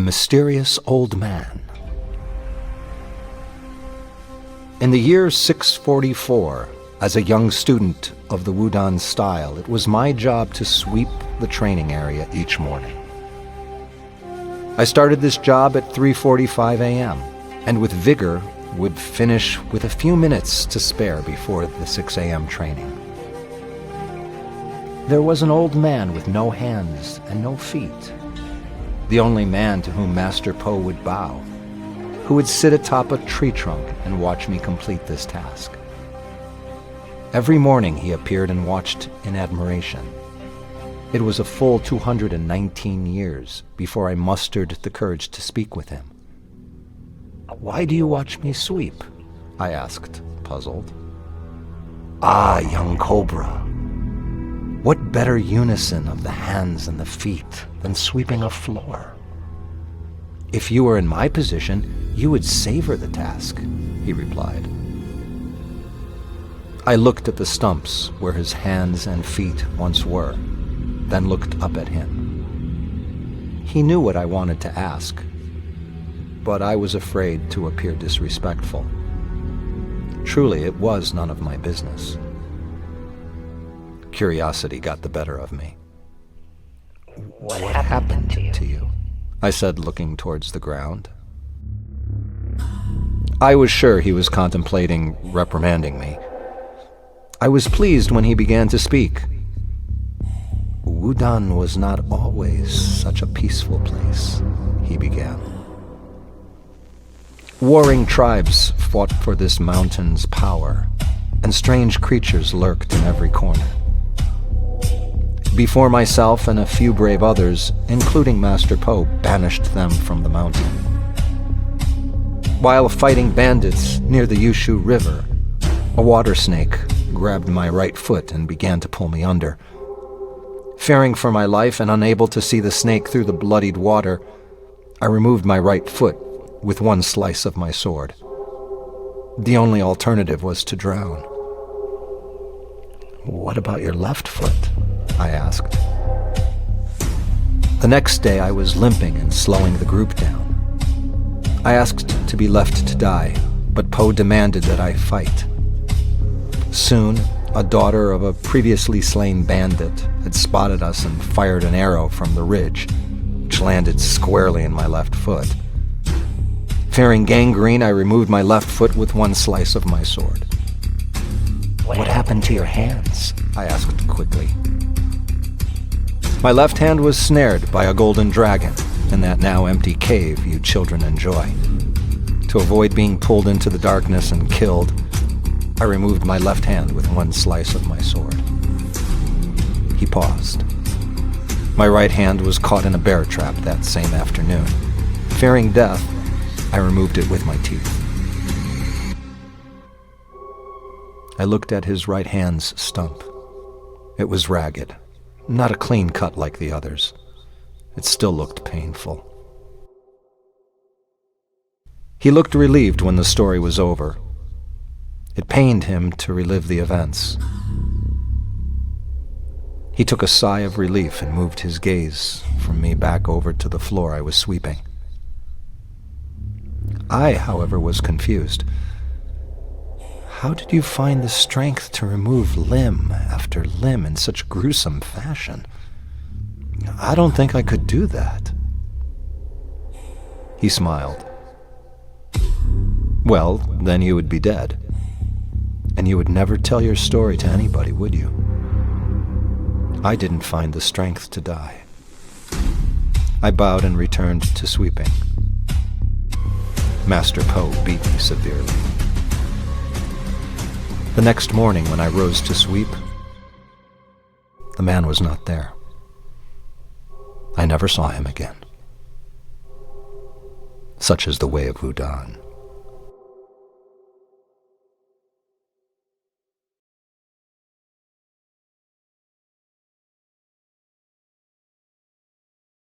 Mysterious Old Man. In the year 644, as a young student of the Wudan style, it was my job to sweep the training area each morning. I started this job at 3:45 a.m., and with vigor would finish with a few minutes to spare before the 6 a.m. training. There was an old man with no hands and no feet, the only man to whom Master Po would bow, who would sit atop a tree trunk and watch me complete this task. Every morning he appeared and watched in admiration. It was a full 219 years before I mustered the courage to speak with him. "Why do you watch me sweep?" I asked, puzzled. "Ah, young cobra, what better unison of the hands and the feet than sweeping a floor? If you were in my position, you would savor the task," he replied. I looked at the stumps where his hands and feet once were, then looked up at him. He knew what I wanted to ask, but I was afraid to appear disrespectful. Truly, it was none of my business. Curiosity got the better of me. "What happened to you?" I said, looking towards the ground. I was sure he was contemplating reprimanding me. I was pleased when he began to speak. "Wudan was not always such a peaceful place," he began. Warring tribes fought for this mountain's power, and strange creatures lurked in every corner. Before myself and a few brave others, including Master Po, banished them from the mountain. While fighting bandits near the Yushu River, a water snake grabbed my right foot and began to pull me under. Fearing for my life and unable to see the snake through the bloodied water, I removed my right foot with one slice of my sword. The only alternative was to drown. "What about your left foot?" I asked. The next day I was limping and slowing the group down. I asked to be left to die, but Po demanded that I fight. Soon, a daughter of a previously slain bandit had spotted us and fired an arrow from the ridge, which landed squarely in my left foot. Fearing gangrene, I removed my left foot with one slice of my sword. "What happened to your hands?" I asked quickly. My left hand was snared by a golden dragon in that now empty cave you children enjoy. To avoid being pulled into the darkness and killed, I removed my left hand with one slice of my sword. He paused. My right hand was caught in a bear trap that same afternoon. Fearing death, I removed it with my teeth. I looked at his right hand's stump. It was ragged, not a clean cut like the others. It still looked painful. He looked relieved when the story was over. It pained him to relive the events. He took a sigh of relief and moved his gaze from me back over to the floor I was sweeping. I, however, was confused. "How did you find the strength to remove limb after limb in such gruesome fashion? I don't think I could do that." He smiled. "Well, then you would be dead. And you would never tell your story to anybody, would you? I didn't find the strength to die." I bowed and returned to sweeping. Master Po beat me severely. The next morning when I rose to sweep, the man was not there. I never saw him again. Such is the way of Wudan.